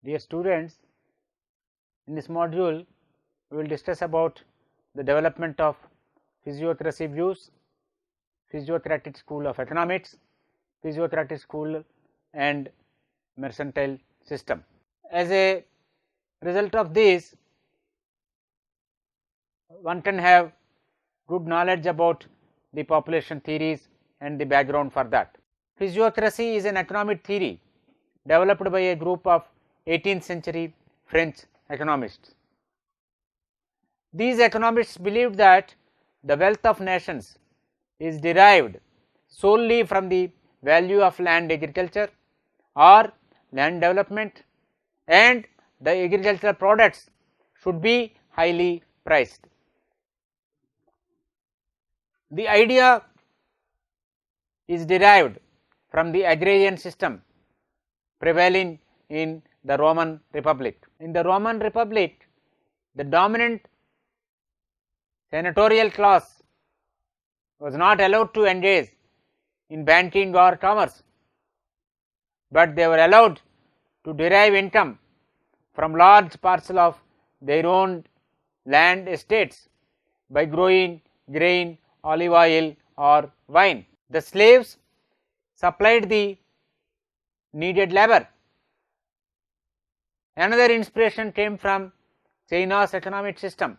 Dear students, in this module we will discuss about the development of physiocracy views, physiocratic school of economics, physiocratic school and mercantile system. As a result of this, one can have good knowledge about the population theories and the background for that. Physiocracy is an economic theory developed by a group of 18th century French economists. These economists believed that the wealth of nations is derived solely from the value of land agriculture or land development, and the agricultural products should be highly priced. The idea is derived from the agrarian system prevailing in the Roman Republic. In the Roman Republic, the dominant senatorial class was not allowed to engage in banking or commerce, but they were allowed to derive income from large parcel of their own land estates by growing grain, olive oil or wine. The slaves supplied the needed labor. Another inspiration came from China's economic system.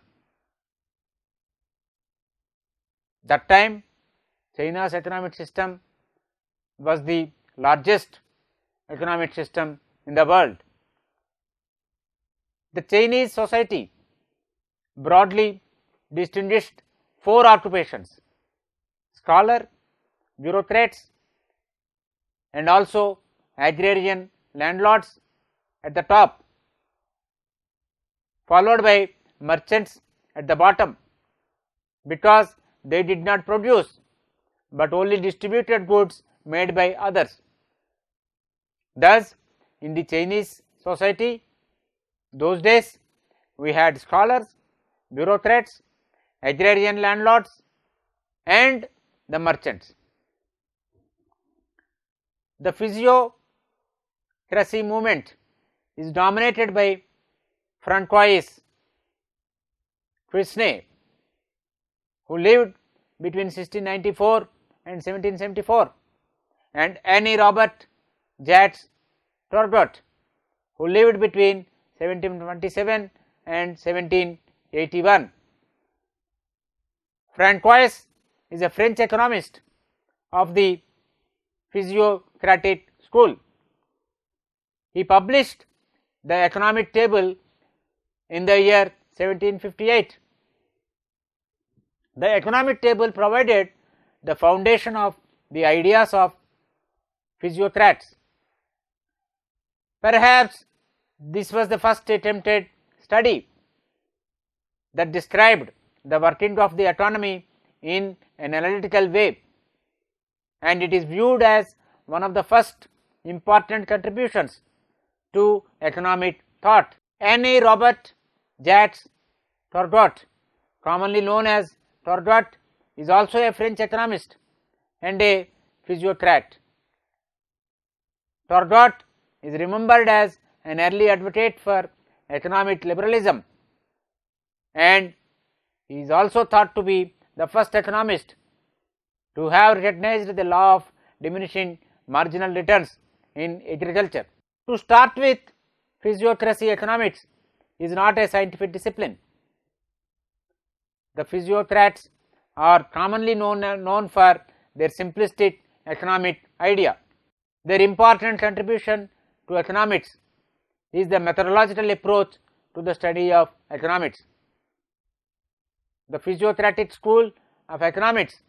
That time, China's economic system was the largest economic system in the world. The Chinese society broadly distinguished 4 occupations: scholar, bureaucrats, and also agrarian landlords at the top, followed by merchants at the bottom, because they did not produce but only distributed goods made by others. Thus, in the Chinese society those days, we had scholars, bureaucrats, agrarian landlords and the merchants. The physiocracy movement is dominated by Francois Quesnay, who lived between 1694 and 1774, and Annie Robert Jacques Turgot, who lived between 1727 and 1781. Francois is a French economist of the physiocratic school. He published the economic table in the year 1758. The economic table provided the foundation of the ideas of physiocrats. Perhaps this was the first attempted study that described the working of the economy in an analytical way, and it is viewed as one of the first important contributions to economic thought. Annie Robert Jacques Turgot, commonly known as Turgot, is also a French economist and a physiocrat. Turgot is remembered as an early advocate for economic liberalism, and he is also thought to be the first economist to have recognized the law of diminishing marginal returns in agriculture. To start with, physiocracy economics is not a scientific discipline. The physiocrats are commonly known for their simplistic economic idea. Their important contribution to economics is the methodological approach to the study of economics. The physiocratic school of economics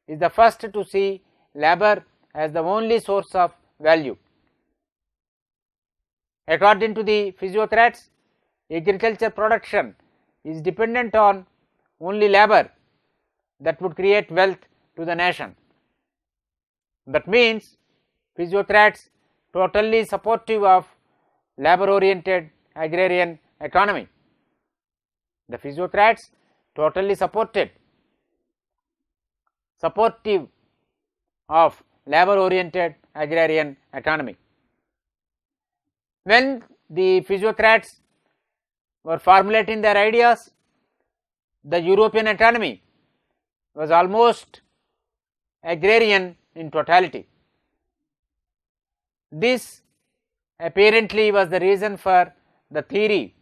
is the first to see labor as the only source of value. According to the physiocrats, agriculture production is dependent on only labor that would create wealth to the nation. That means physiocrats totally supportive of labor oriented agrarian economy. The physiocrats totally supportive of labor oriented agrarian economy. When the physiocrats were formulating their ideas, the European autonomy was almost agrarian in totality. This apparently was the reason for the theory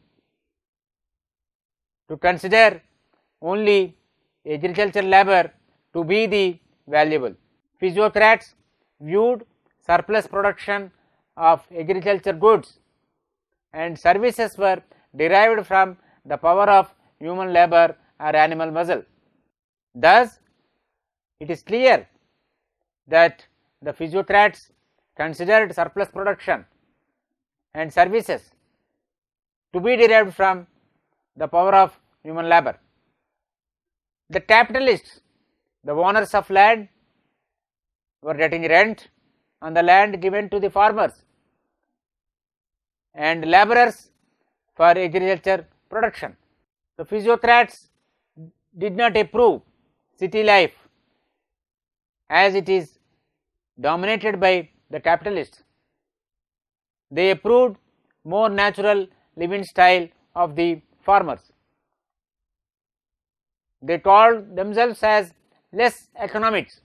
to consider only agricultural labor to be the valuable. Physiocrats viewed surplus production of agriculture goods and services were derived from the power of human labor or animal muscle. Thus, it is clear that the physiocrats considered surplus production and services to be derived from the power of human labor. The capitalists, the owners of land, were getting rent on the land given to the farmers and laborers for agriculture production. The physiocrats did not approve city life as it is dominated by the capitalists. They approved more natural living style of the farmers. They called themselves as less economics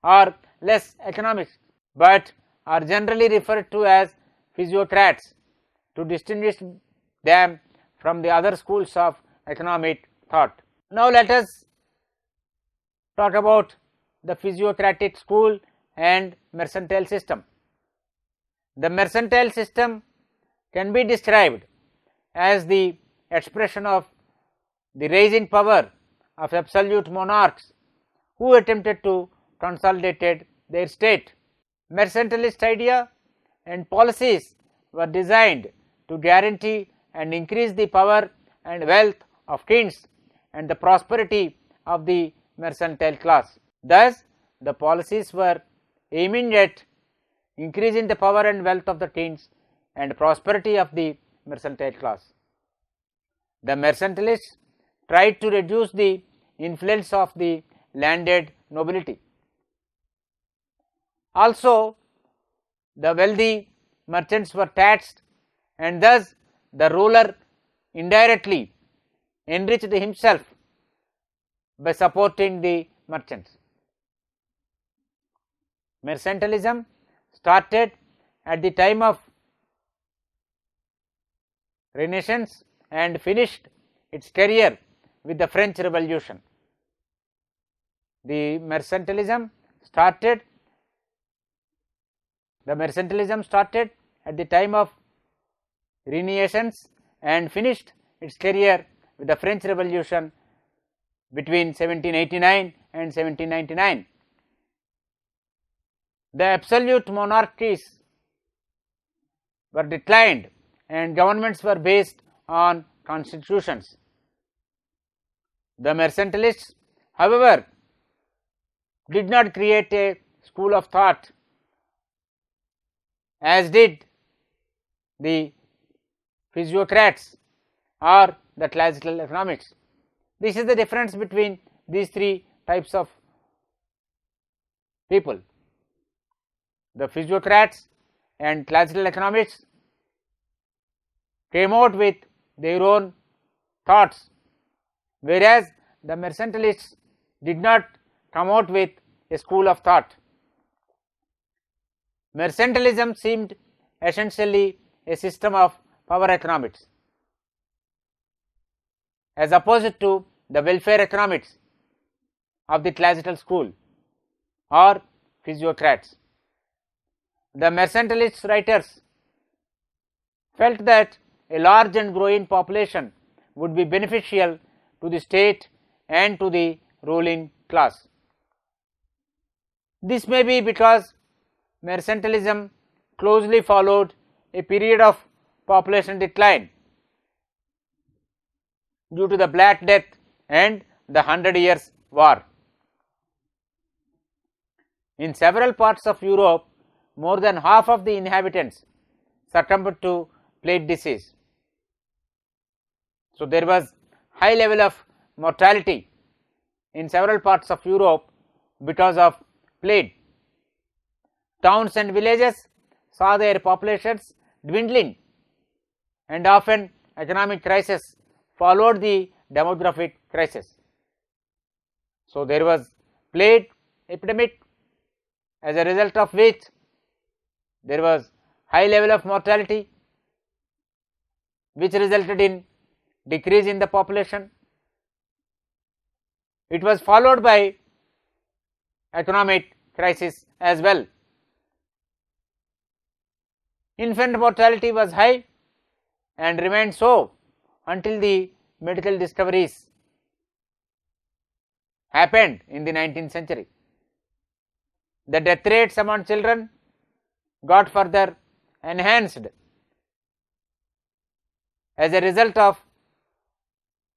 or less economics, but are generally referred to as physiocrats to distinguish them from the other schools of economic thought. Now let us talk about the physiocratic school and mercantile system. The mercantile system can be described as the expression of the rising power of absolute monarchs who attempted to consolidate their state. Mercantilist idea and policies were designed to guarantee and increase the power and wealth of kings and the prosperity of the mercantile class. Thus, the policies were aiming at increasing the power and wealth of the kings and prosperity of the mercantile class. The mercantilists tried to reduce the influence of the landed nobility. Also, the wealthy merchants were taxed, and thus the ruler indirectly enriched himself by supporting the merchants. Mercantilism started at the time of Renaissance and finished its career with the French Revolution. The mercantilism started at the time of Renaissance and finished its career with the French Revolution between 1789 and 1799. The absolute monarchies were declined and governments were based on constitutions. The mercantilists, however, did not create a school of thought as did the physiocrats or the classical economics. This is the difference between these three types of people. The physiocrats and classical economics came out with their own thoughts, whereas the mercantilists did not come out with a school of thought. Mercantilism seemed essentially a system of power economics, as opposed to the welfare economics of the classical school or physiocrats. The mercantilist writers felt that a large and growing population would be beneficial to the state and to the ruling class. This may be because mercantilism closely followed a period of population decline due to the Black Death and the 100 Years' War. In several parts of Europe, more than half of the inhabitants succumbed to plague disease. So, there was high level of mortality in several parts of Europe because of plague. Towns and villages saw their populations dwindling and often economic crisis followed the demographic crisis. So, there was plague epidemic, as a result of which there was high level of mortality, which resulted in decrease in the population. It was followed by economic crisis as well. Infant mortality was high and remained so until the medical discoveries happened in the 19th century. The death rates among children got further enhanced as a result of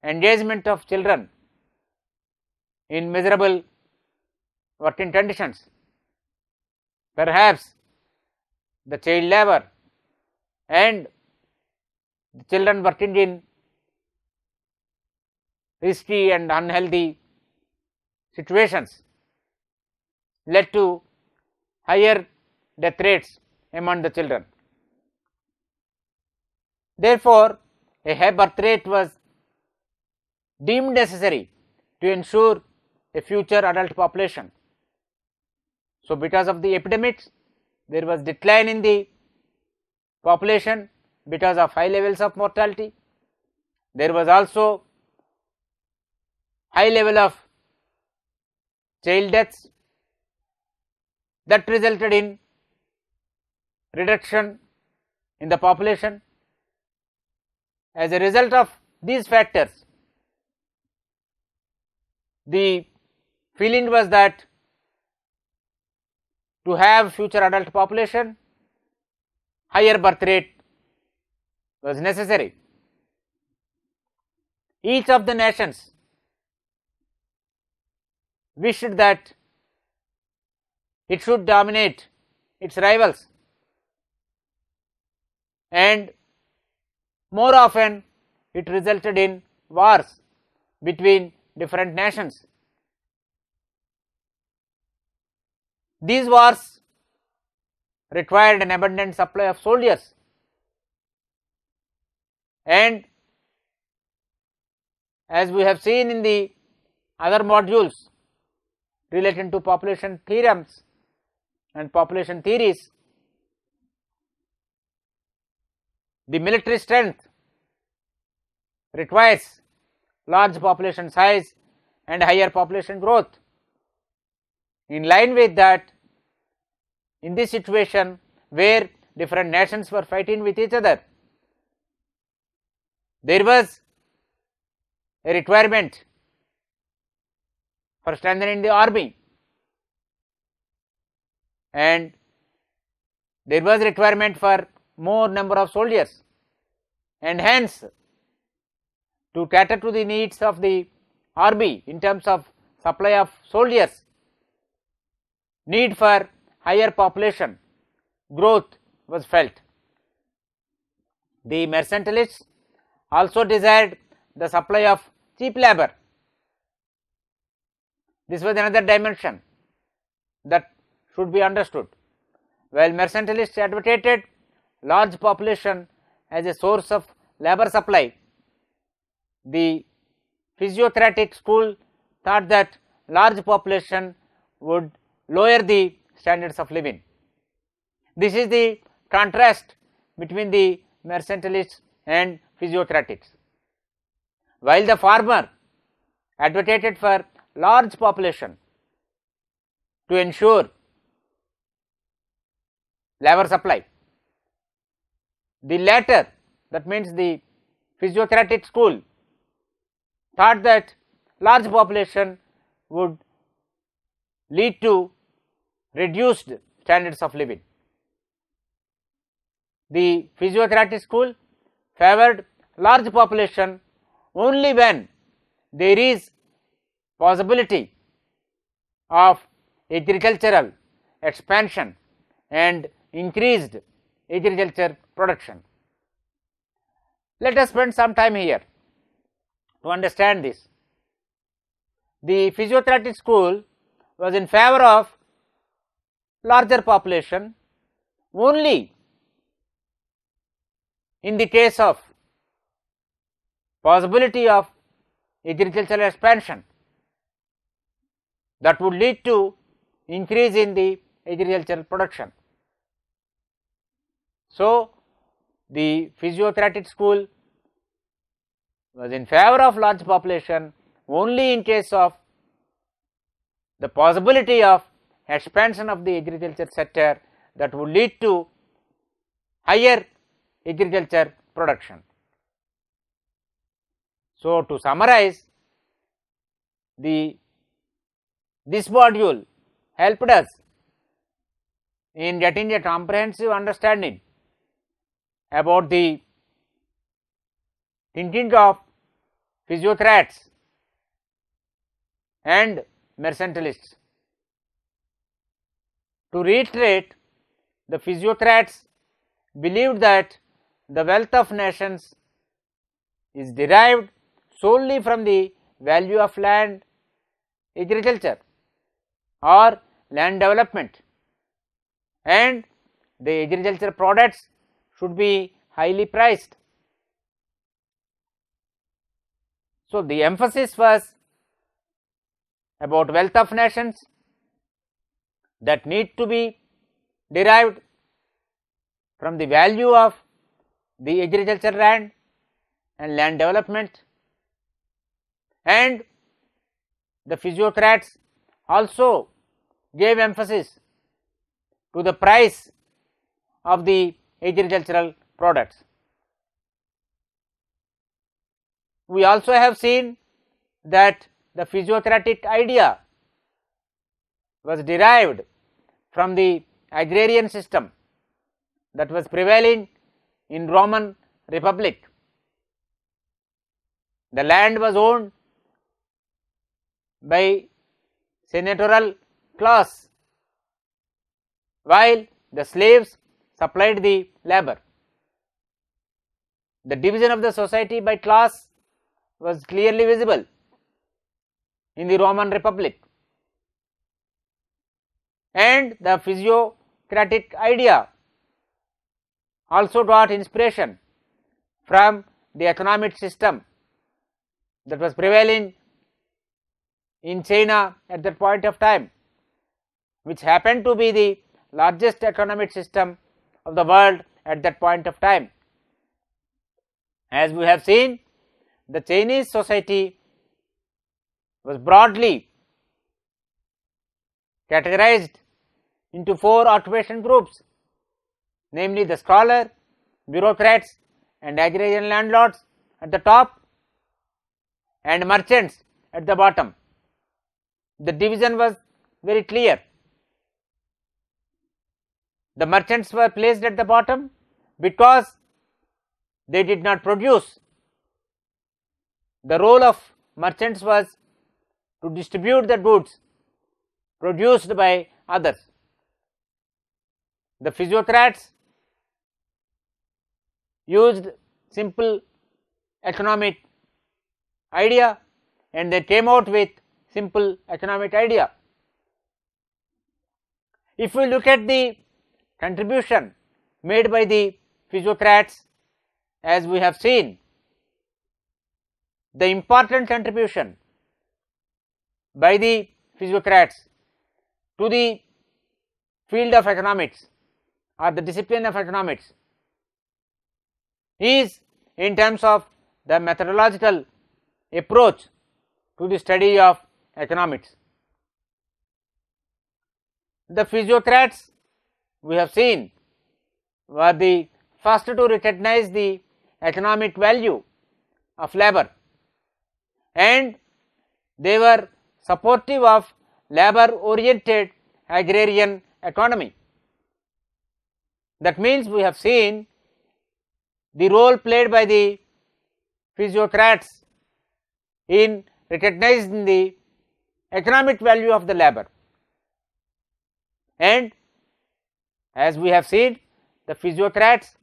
engagement of children in miserable working conditions. Perhaps the child labor and the children working in risky and unhealthy situations led to higher death rates among the children. Therefore, a high birth rate was deemed necessary to ensure a future adult population. So, because of the epidemics, there was decline in the population because of high levels of mortality. There was also high level of child deaths that resulted in reduction in the population. As a result of these factors, the feeling was that to have future adult population, higher birth rate was necessary. Each of the nations wished that it should dominate its rivals, and more often it resulted in wars between different nations. These wars required an abundant supply of soldiers, and as we have seen in the other modules relating to population theorems and population theories, the military strength requires large population size and higher population growth. In line with that, in this situation where different nations were fighting with each other, there was a requirement for strengthening the army, and there was requirement for more number of soldiers, and hence to cater to the needs of the army in terms of supply of soldiers, need for higher population growth was felt. The mercantilists also desired the supply of cheap labor. This was another dimension that should be understood. While mercantilists advocated large population as a source of labor supply, the physiocratic school thought that large population would lower the standards of living. This is the contrast between the mercantilists and physiocratics. While the farmer advocated for large population to ensure labor supply, the latter, that means the physiocratic school, thought that large population would lead to reduced standards of living. The physiocratic school favored large population only when there is possibility of agricultural expansion and increased agriculture production. Let us spend some time here to understand this. The physiocratic school was in favor of larger population only in the case of possibility of agricultural expansion that would lead to increase in the agricultural production. So, the physiotherapeutic school was in favor of large population only in case of the possibility of expansion of the agriculture sector that would lead to higher agriculture production. So, to summarize, this module helped us in getting a comprehensive understanding about the thinking of physiotherapists and mercantilists. To reiterate, the physiotherapists believed that the wealth of nations is derived solely from the value of land, agriculture or land development, and the agricultural products should be highly priced. So, the emphasis was about wealth of nations that need to be derived from the value of the agricultural land and land development, and the physiotherapists also gave emphasis to the price of the agricultural products. We also have seen that the physiotherapeutic idea was derived from the agrarian system that was prevailing in Roman Republic. The land was owned by senatorial class, while the slaves supplied the labor. The division of the society by class was clearly visible in the Roman Republic, and the physiocratic idea also got inspiration from the economic system that was prevailing in China at that point of time, which happened to be the largest economic system of the world at that point of time. As we have seen, the Chinese society was broadly categorized into 4 occupation groups, namely the scholar, bureaucrats and agrarian landlords at the top, and merchants at the bottom. The division was very clear. The merchants were placed at the bottom because they did not produce. The role of merchants was to distribute the goods produced by others. The physiotherapists used simple economic idea and they came out with simple economic idea. If we look at the contribution made by the physiotherapists, as we have seen, the important contribution by the physiotherapists to the field of economics or the discipline of economics is in terms of the methodological approach to the study of economics. The physiotherapists, we have seen, were the first to recognize the economic value of labor, and they were supportive of labor oriented agrarian economy. That means we have seen the role played by the physiotherapists in recognizing the economic value of the labor, and as we have seen, the physiotherapists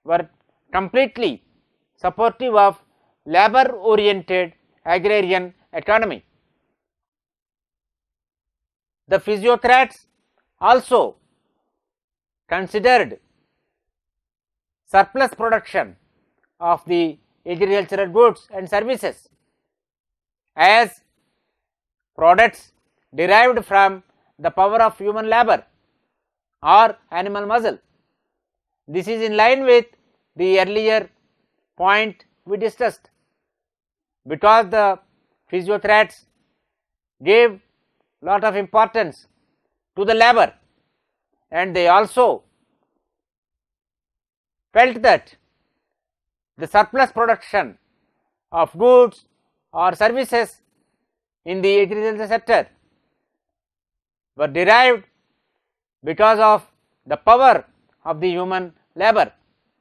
were completely supportive of labor oriented agrarian economy. The physiotherapists also considered surplus production of the agricultural goods and services as products derived from the power of human labor or animal muscle. This is in line with the earlier point we discussed, because the physiocrats gave lot of importance to the labor, and they also felt that the surplus production of goods or services in the agricultural sector were derived because of the power of the human labor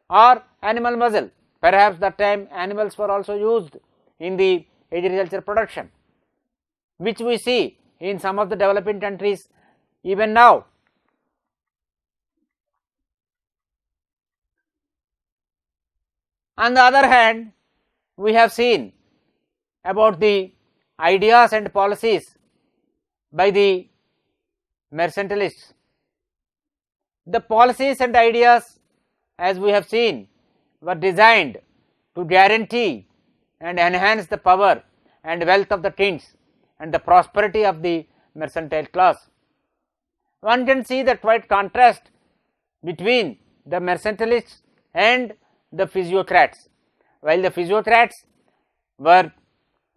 or animal muscle. Perhaps that time animals were also used in the agriculture production, which we see in some of the developing countries even now. On the other hand, we have seen about the ideas and policies by the mercantilists. The policies and ideas, as we have seen, were designed to guarantee and enhance the power and wealth of the kings and the prosperity of the mercantile class. One can see the quite contrast between the mercantilists and the physiocrats. While the physiocrats were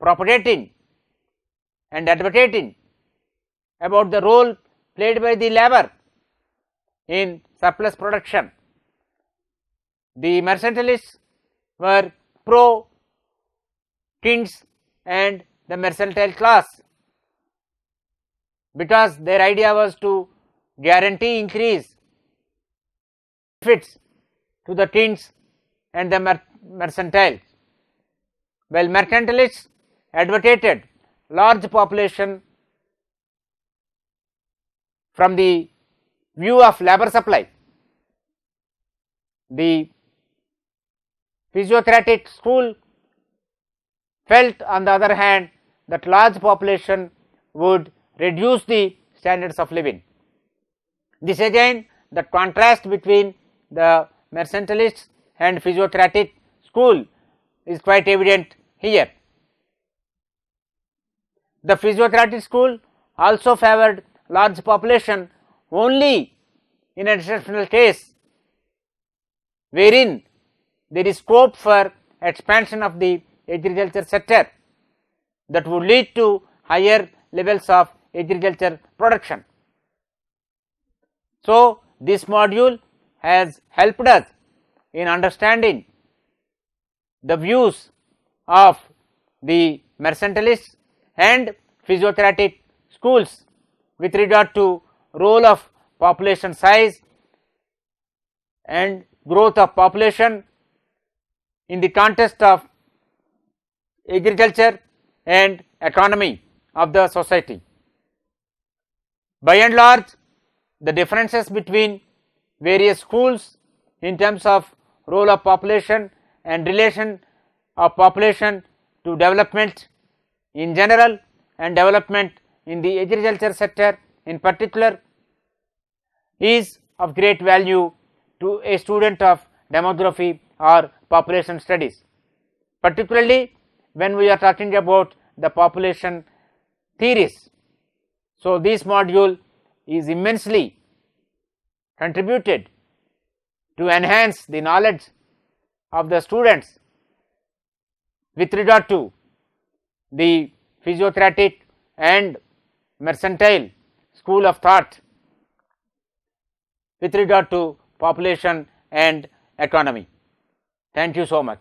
propagating and advocating about the role played by the labor in surplus production, the mercantilists were pro kings and the mercantile class, because their idea was to guarantee increase benefits to the kings and the mercantile, while mercantilists advocated large population from the view of labor supply. The physiocratic school felt, on the other hand, that large population would reduce the standards of living. This again, the contrast between the mercantilists and physiocratic school is quite evident here. The physiocratic school also favored large population only in an exceptional case wherein there is scope for expansion of the agriculture sector that would lead to higher levels of agriculture production. So, this module has helped us in understanding the views of the mercantilists and physiocratic schools with regard to role of population size and growth of population in the context of agriculture and economy of the society. By and large, the differences between various schools in terms of role of population and relation of population to development in general and development in the agriculture sector in particular is of great value to a student of demography or population studies, particularly when we are talking about the population theories. So, this module is immensely contributed to enhance the knowledge of the students with regard to the physiocratic and mercantile school of thought with regard to population and economy. Thank you so much.